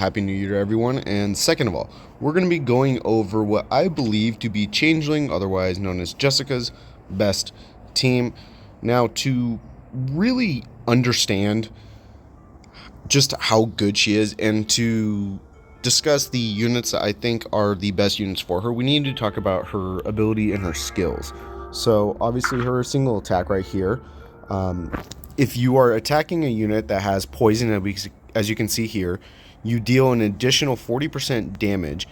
Happy New Year to everyone. And second of all, we're going to be going over what I believe to be Changeling, otherwise known as Jessica's best team. Now, to really understand just how good she is and to discuss the units that I think are the best units for her, we need to talk about her ability and her skills. So obviously her single attack right here, if you are attacking a unit that has poison, as you can see here, you deal an additional 40% damage,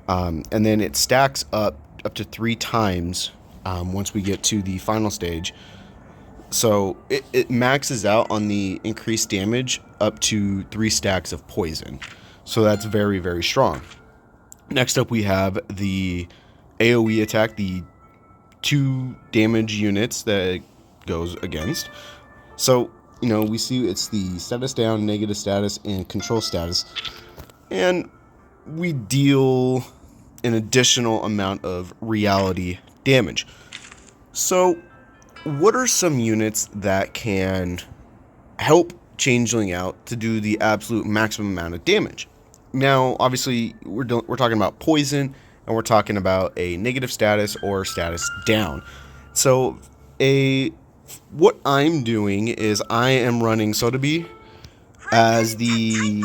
and then it stacks up to 3 times once we get to the final stage. So it maxes out on the increased damage up to 3 stacks of poison. So that's very, very strong. Next up we have the AoE attack, the 2 damage units that it goes against. So, we see it's the status down, negative status, and control status. And we deal an additional amount of reality damage. So, what are some units that can help Changeling out to do the absolute maximum amount of damage? Now, obviously, we're talking about poison, and we're talking about a negative status or status down. So, what I'm doing is I am running Sotheby as the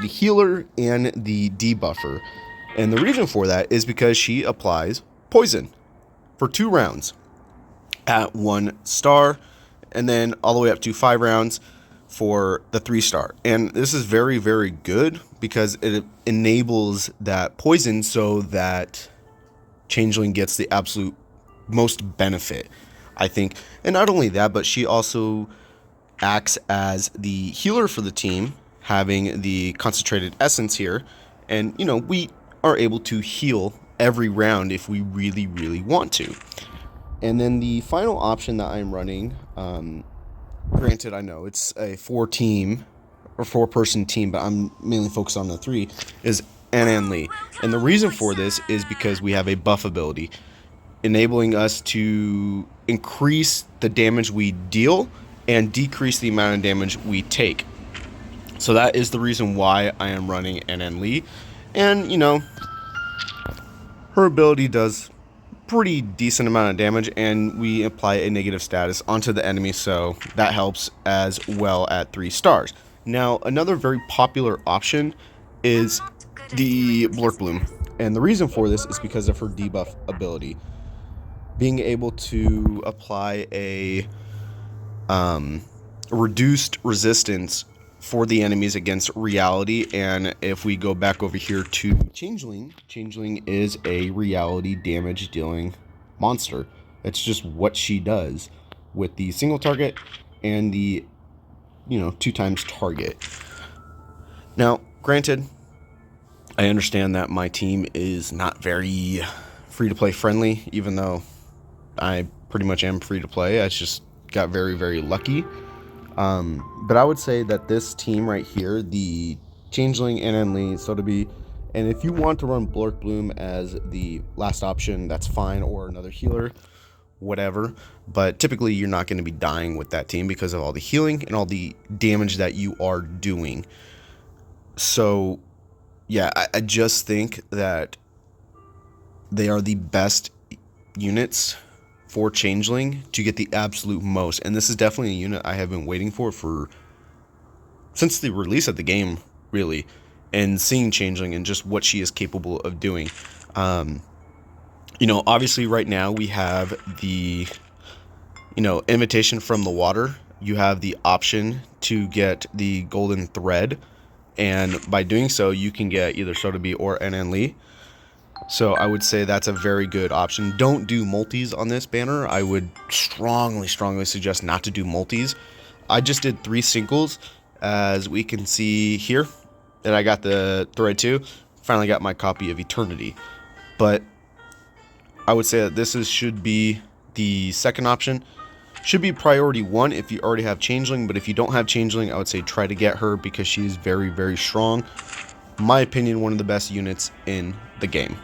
healer and the debuffer. And the reason for that is because she applies poison for 2 rounds at 1 star, and then all the way up to 5 rounds for the 3 star. And this is very, very good because it enables that poison so that Changeling gets the absolute most benefit, I think. And not only that, but she also acts as the healer for the team, having the concentrated essence here. And, we are able to heal every round if we really, really want to. And then the final option that I'm running, granted, I know it's a 4-person team, but I'm mainly focused on the 3, is Anan Lee. And the reason for this is because we have a buff ability, enabling us to increase the damage we deal and decrease the amount of damage we take. So that is the reason why I am running Anan Lee. And, her ability does pretty decent amount of damage, and we apply a negative status onto the enemy, so that helps as well at 3 stars. Now, another very popular option is the Blurk Bloom, and the reason for this is because of her debuff ability. Being able to apply a reduced resistance for the enemies against reality. And if we go back over here to Changeling is a reality damage dealing monster. It's just what she does with the single target and the 2 times target. Now, granted, I understand that my team is not very free to play friendly, even though I pretty much am free to play. I just got very, very lucky. But I would say that this team right here, the Changeling, Anan Lee, Sotheby, and if you want to run Blurk Bloom as the last option, that's fine, or another healer, whatever. But typically you're not going to be dying with that team because of all the healing and all the damage that you are doing. So yeah, I just think that they are the best units for Changeling to get the absolute most. And this is definitely a unit I have been waiting for since the release of the game, really, and seeing Changeling and just what she is capable of doing. Obviously right now we have the invitation from the water. You have the option to get the golden thread, and by doing so you can get either Sotheby or Anan Lee. So I would say that's a very good option. Don't do multis on this banner. I would strongly suggest not to do multis. I just did 3 singles, as we can see here, and I got the thread too. Finally got my copy of Eternity. But I would say that this should be the second option. Should be priority 1 if you already have Changeling, but if you don't have Changeling, I would say try to get her because she is very, very strong. In my opinion, one of the best units in the game.